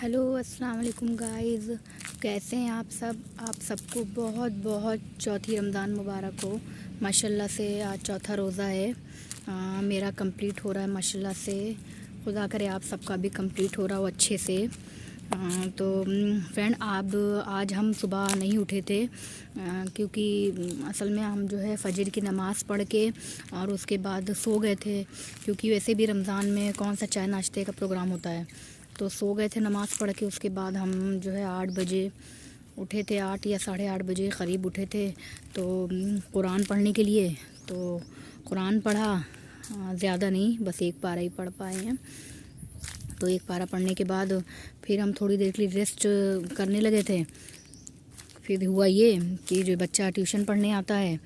Hello अस्सलाम वालेकुम guys, कैसे हैं आप सबको बहुत बहुत चौथी रमज़ान मुबारक हो। माशाल्लाह से आज चौथा रोज़ा है। मेरा कंप्लीट हो रहा है माशाल्लाह से। खुदा करे आप सबका भी कंप्लीट हो रहा हो अच्छे से। तो फ्रेंड आज हम सुबह नहीं उठे थे क्योंकि असल में हम जो है फ़जर की नमाज़ पढ़ के और उसके बाद सो गए थे, क्योंकि वैसे भी रमज़ान में कौन सा चाय नाश्ते का प्रोग्राम होता है। तो सो गए थे नमाज़ पढ़ के। उसके बाद हम जो है 8 बजे उठे थे, 8 या 8:30 बजे करीब उठे थे। तो कुरान पढ़ने के लिए तो कुरान पढ़ा, ज़्यादा नहीं, बस एक पारा ही पढ़ पाए हैं। तो एक पारा पढ़ने के बाद फिर हम थोड़ी देर के लिए रेस्ट करने लगे थे। फिर हुआ ये कि जो बच्चा ट्यूशन पढ़ने आता है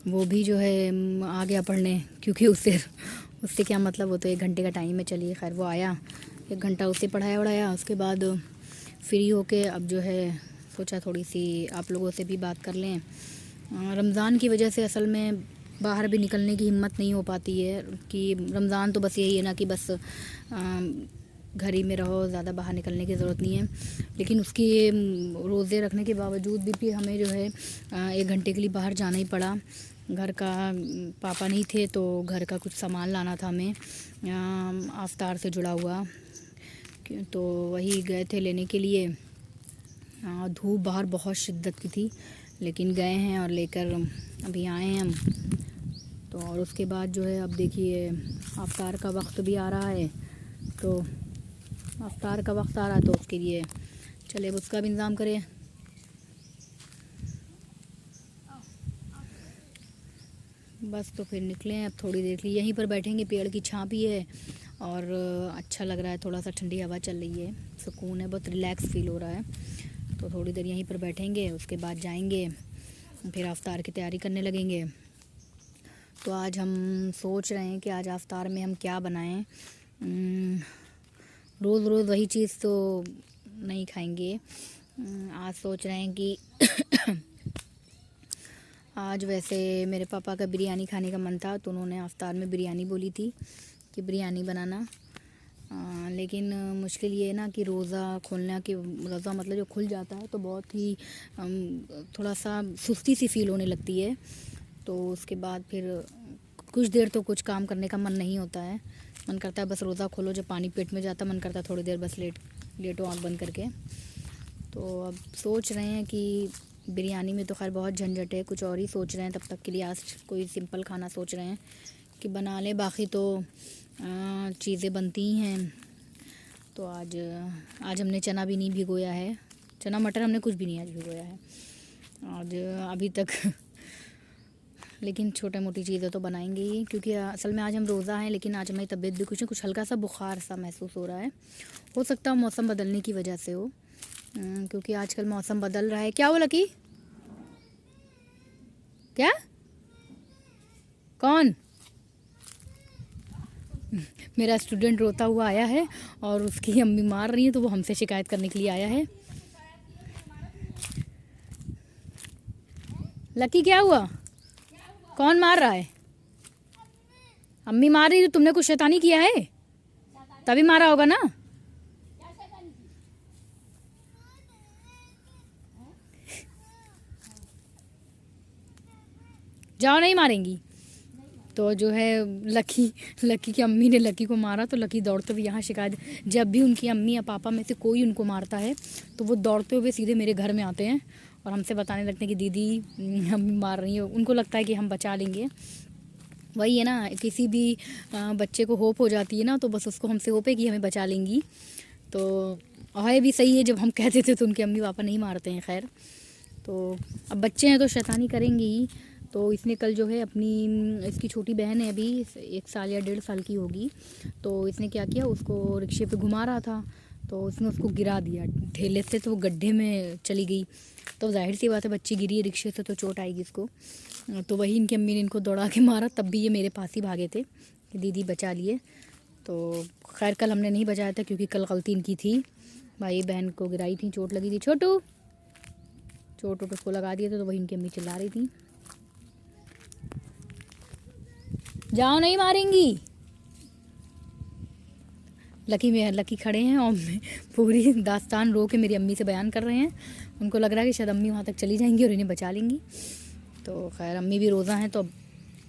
वो भी जो है आ गया पढ़ने, क्योंकि उससे क्या मतलब, वो तो 1 घंटे का टाइम है। चलिए खैर, वो आया, 1 घंटा उसे पढ़ाया। उसके बाद फ्री होके अब जो है सोचा थोड़ी सी आप लोगों से भी बात कर लें। रमज़ान की वजह से असल में बाहर भी निकलने की हिम्मत नहीं हो पाती है कि रमज़ान तो बस यही है ना कि बस घर ही में रहो, ज़्यादा बाहर निकलने की ज़रूरत नहीं है। लेकिन उसकी रोज़े रखने के बावजूद भी फिर हमें जो है 1 घंटे के लिए बाहर जाना ही पड़ा। घर का पापा नहीं थे तो घर का कुछ सामान लाना था हमें, आफ्तार से जुड़ा हुआ, तो वही गए थे लेने के लिए। धूप बाहर बहुत शिद्दत की थी, लेकिन गए हैं और लेकर अभी आए हैं हम। तो और उसके बाद जो है अब देखिए आफ्तार का वक्त भी आ रहा है, तो आफ्तार का वक्त आ रहा है तो उसके लिए चले अब उसका भी इंतज़ाम करें। बस तो फिर निकले हैं, अब थोड़ी देर के लिए यहीं पर बैठेंगे, पेड़ की छाँव भी है और अच्छा लग रहा है, थोड़ा सा ठंडी हवा चल रही है, सुकून है, बहुत रिलैक्स फील हो रहा है। तो थोड़ी देर यहीं पर बैठेंगे, उसके बाद जाएंगे फिर आफ्तार की तैयारी करने लगेंगे। तो आज हम सोच रहे हैं कि आज आफ्तार में हम क्या बनाएं। रोज़ रोज़ वही चीज़ तो नहीं खाएंगे। आज सोच रहे हैं कि आज वैसे मेरे पापा का बिरयानी खाने का मन था, तो उन्होंने आफ्तार में बिरयानी बोली थी कि बिरयानी बनाना। लेकिन मुश्किल ये है ना कि रोज़ा खोलना, कि रोज़ा मतलब जो खुल जाता है तो बहुत ही थोड़ा सा सुस्ती सी फील होने लगती है। तो उसके बाद फिर कुछ देर तो कुछ काम करने का मन नहीं होता है, मन करता है बस रोज़ा खोलो, जब पानी पेट में जाता मन करता है थोड़ी देर बस लेटो आँख बंद करके। तो अब सोच रहे हैं कि बिरयानी में तो खैर बहुत झंझट है, कुछ और ही सोच रहे हैं। तब तक के लिए आज कोई सिंपल खाना सोच रहे हैं कि बना लें, बाकी तो चीज़ें बनती ही हैं। तो आज हमने चना भी नहीं भिगोया है, चना मटर हमने कुछ भी नहीं आज भिगोया है आज अभी तक लेकिन छोटी मोटी चीज़ें तो बनाएंगे ही, क्योंकि असल में आज हम रोज़ा हैं। लेकिन आज हमारी तबीयत भी कुछ हल्का सा बुखार सा महसूस हो रहा है। हो सकता है मौसम बदलने की वजह से हो, क्योंकि आजकल मौसम बदल रहा है। क्या हुआ लकी? क्या? कौन? मेरा स्टूडेंट रोता हुआ आया है और उसकी अम्मी मार रही है, तो वो हमसे शिकायत करने के लिए आया है। लकी क्या हुआ? कौन मार रहा है? अम्मी मार रही है। तुमने कुछ शैतानी किया है तभी मारा होगा ना। जाओ, नहीं मारेंगी। तो जो है लकी की अम्मी ने लकी को मारा, तो लकी दौड़ते हुए यहाँ शिकायत। जब भी उनकी अम्मी या पापा में से कोई उनको मारता है तो वो दौड़ते हुए सीधे मेरे घर में आते हैं और हमसे बताने लगते हैं कि दीदी अम्मी मार रही है। उनको लगता है कि हम बचा लेंगे। वही है ना, किसी भी बच्चे को होप हो जाती है ना, तो बस उसको हमसे होप है कि हमें बचा लेंगी। तो है भी सही है, जब हम कहते थे तो उनके अम्मी पापा नहीं मारते हैं। खैर, तो अब बच्चे हैं तो शैतानी करेंगे ही। तो इसने कल जो है अपनी, इसकी छोटी बहन है, अभी 1 साल या 1.5 साल की होगी, तो इसने क्या किया, उसको रिक्शे पे घुमा रहा था तो इसने उसको गिरा दिया ठेले से, तो वो गड्ढे में चली गई। तो जाहिर सी बात है, बच्ची गिरी है रिक्शे से तो चोट आएगी इसको। तो वही इनकी अम्मी ने इनको दौड़ा के मारा, तब भी ये मेरे पास ही भागे थे कि दीदी बचा लिए। तो खैर कल हमने नहीं बचाया था, क्योंकि कल गलती इनकी थी, भाई बहन को गिराई थी, चोट लगी थी, छोटू चोट उसको लगा दिए थे। तो वही इनकी अम्मी चिल्ला रही थी, जाओ, नहीं मारेंगी। लकी खड़े हैं और पूरी दास्तान रो के मेरी अम्मी से बयान कर रहे हैं। उनको लग रहा है कि शायद अम्मी वहाँ तक चली जाएंगी और इन्हें बचा लेंगी। तो खैर अम्मी भी रोज़ा हैं, तो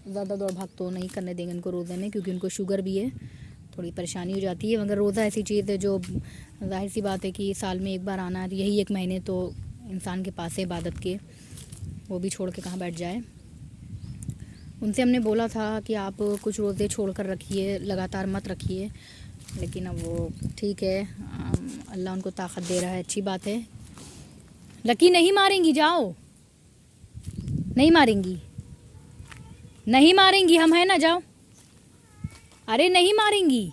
ज़्यादा दौड़ भाग तो नहीं करने देंगे इनको रोज़े में, क्योंकि उनको शुगर भी है, थोड़ी परेशानी हो जाती है। मगर रोज़ा ऐसी चीज़ है जो जाहिर सी बात है कि साल में एक बार आना है, यही एक महीने तो इंसान के पास है इबादत के, वो भी छोड़ के कहाँ बैठ जाए। उनसे हमने बोला था कि आप कुछ रोज़े छोड़ कर रखिए, लगातार मत रखिए, लेकिन अब वो ठीक है, अल्लाह उनको ताकत दे रहा है, अच्छी बात है। लकी नहीं मारेंगी, जाओ, नहीं मारेंगी, नहीं मारेंगी, हम हैं ना, जाओ। अरे नहीं मारेंगी,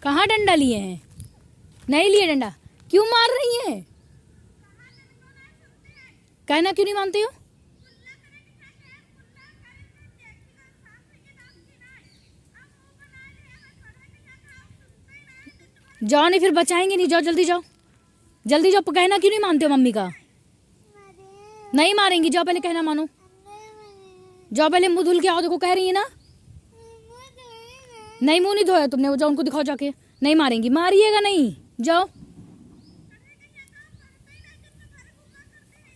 कहाँ डंडा लिए हैं? नहीं लिए डंडा, क्यों मार रही हैं? कहना क्यों नहीं मानते हो? जाओ, नहीं फिर बचाएंगे नहीं, जाओ जल्दी जाओ, जल्दी जाओ। कहना क्यों नहीं मानते हो मम्मी का? नहीं मारेंगी, जाओ पहले कहना मानो, जाओ पहले मुंह धुल के आओ, देखो कह रही है ना। नहीं मुंह नहीं धोया तुमने, जाओ उनको दिखाओ जाके। नहीं मारेंगी, मारिएगा नहीं, जाओ।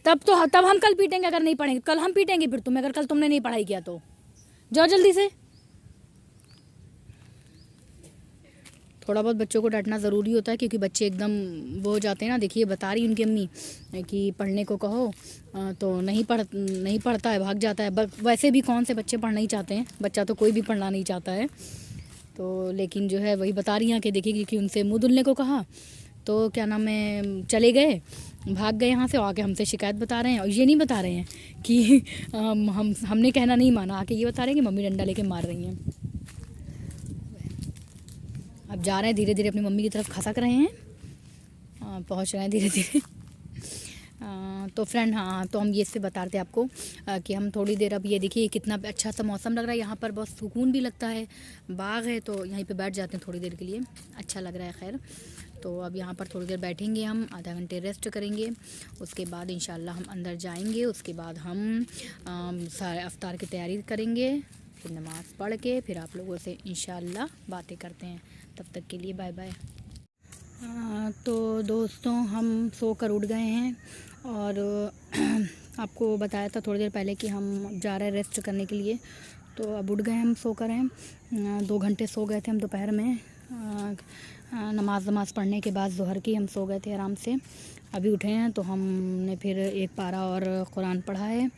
तब हम कल पीटेंगे अगर नहीं पढ़ेंगे, कल हम पीटेंगे फिर तुम्हें, अगर कल तुमने नहीं पढ़ाई किया तो। जाओ जल्दी से। थोड़ा बहुत बच्चों को डांटना ज़रूरी होता है, क्योंकि बच्चे एकदम वो हो जाते हैं ना। देखिए बता रही उनकी अम्मी कि पढ़ने को कहो तो नहीं पढ़ता है, भाग जाता है। वैसे भी कौन से बच्चे पढ़ना ही चाहते हैं, बच्चा तो कोई भी पढ़ना नहीं चाहता है। तो लेकिन जो है वही बता रही हैं कि देखिए कि उनसे मुँह धुलने को कहा तो क्या नाम है, चले गए, भाग गए यहाँ से, आके हमसे शिकायत बता रहे हैं। और ये नहीं बता रहे हैं कि हमने कहना नहीं माना, आके ये बता रहे हैं कि मम्मी डंडा लेके मार रही हैं। अब जा रहे हैं धीरे धीरे अपनी मम्मी की तरफ खसक रहे हैं, पहुँच रहे हैं धीरे धीरे। तो फ्रेंड हाँ, तो हम ये से बता रहे थे आपको कि हम थोड़ी देर, अब ये देखिए कितना अच्छा सा मौसम लग रहा है यहाँ पर, बहुत सुकून भी लगता है, बाग है तो यहीं पे बैठ जाते हैं थोड़ी देर के लिए, अच्छा लग रहा है। खैर तो अब यहाँ पर थोड़ी देर बैठेंगे, हम आधा घंटे रेस्ट करेंगे, उसके बाद इंशाल्लाह हम अंदर जाएंगे। उसके बाद हम सारे अफ्तार की तैयारी करेंगे, फिर नमाज़ पढ़ के फिर आप लोगों से इंशाल्लाह बातें करते हैं। तब तक के लिए बाय बाय। तो दोस्तों हम सो कर उठ गए हैं और आपको बताया था थोड़ी देर पहले कि हम जा रहे हैं रेस्ट करने के लिए। तो अब उठ गए हम, सो कर हैं, 2 घंटे सो गए थे हम दोपहर में, नमाज पढ़ने के बाद ज़ोहर की हम सो गए थे आराम से। अभी उठे हैं तो हमने फिर एक पारा और कुरान पढ़ा है।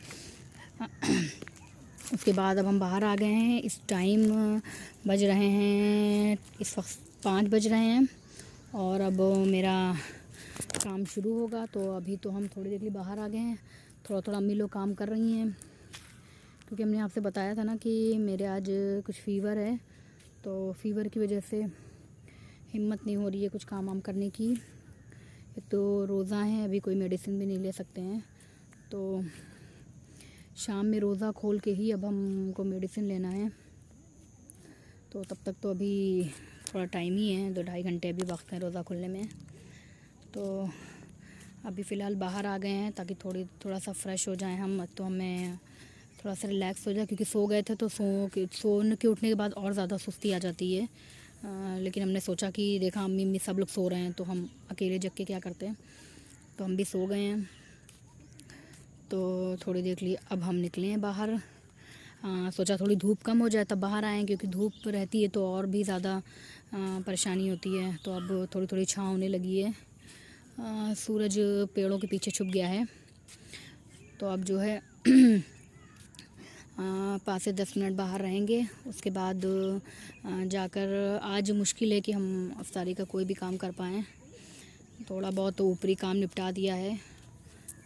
उसके बाद अब हम बाहर आ गए हैं, इस टाइम बज रहे हैं, इस वक्त 5 बज रहे हैं और अब मेरा काम शुरू होगा। तो अभी तो हम थोड़ी देर के लिए बाहर आ गए हैं, थोड़ा अम्मी लोग काम कर रही हैं, क्योंकि हमने आपसे बताया था ना कि मेरे आज कुछ फ़ीवर है, तो फ़ीवर की वजह से हिम्मत नहीं हो रही है कुछ काम वाम करने की। एक तो रोज़ा है, अभी कोई मेडिसिन भी नहीं ले सकते हैं, तो शाम में रोज़ा खोल के ही अब हमको मेडिसिन लेना है। तो तब तक तो अभी थोड़ा टाइम ही है, 2-2.5 घंटे अभी वक्त है रोज़ा खुलने में। तो अभी फ़िलहाल बाहर आ गए हैं ताकि थोड़ा सा फ्रेश हो जाएं हम, तो हमें थोड़ा सा रिलैक्स हो जाए, क्योंकि सो गए थे तो सोने के उठने के बाद और ज़्यादा सुस्ती आ जाती है। लेकिन हमने सोचा कि देखा अम्मी सब लोग सो रहे हैं तो हम अकेले जग के क्या करते हैं, तो हम भी सो गए हैं। तो थोड़ी देर के लिए अब हम निकले हैं बाहर, सोचा थोड़ी धूप कम हो जाए तब बाहर आएँ, क्योंकि धूप रहती है तो और भी ज़्यादा परेशानी होती है। तो अब थोड़ी छाँव होने लगी है, सूरज पेड़ों के पीछे छुप गया है। तो अब जो है 5 से 10 मिनट बाहर रहेंगे, उसके बाद जाकर, आज मुश्किल है कि हम अफ्तारी का कोई भी काम कर पाएँ। थोड़ा बहुत ऊपरी काम निपटा दिया है,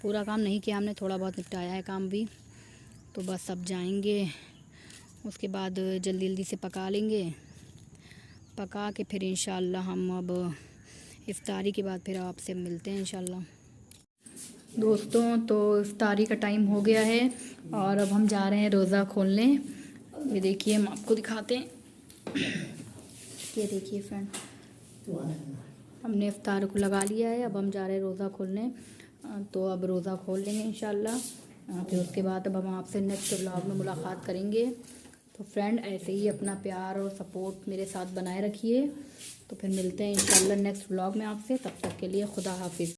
पूरा काम नहीं किया हमने, थोड़ा बहुत निपटाया है काम भी। तो बस अब जाएंगे, उसके बाद जल्दी से पका लेंगे, पका के फिर इंशाल्लाह हम अब इफ्तारी के बाद फिर आपसे मिलते हैं इंशाल्लाह। दोस्तों तो इफ्तारी का टाइम हो गया है और अब हम जा रहे हैं रोज़ा खोलने। ये देखिए हम आपको दिखाते हैं, ये देखिए फ्रेंड, हमने इफ्तार को लगा लिया है, अब हम जा रहे हैं रोज़ा खोलने। तो अब रोज़ा खोल लेंगे इंशाल्लाह, फिर उसके बाद अब हम आपसे नेक्स्ट व्लॉग में मुलाकात करेंगे। तो फ्रेंड ऐसे ही अपना प्यार और सपोर्ट मेरे साथ बनाए रखिए। तो फिर मिलते हैं इंशाल्लाह नेक्स्ट व्लॉग में आपसे। तब तक के लिए खुदा हाफिज़।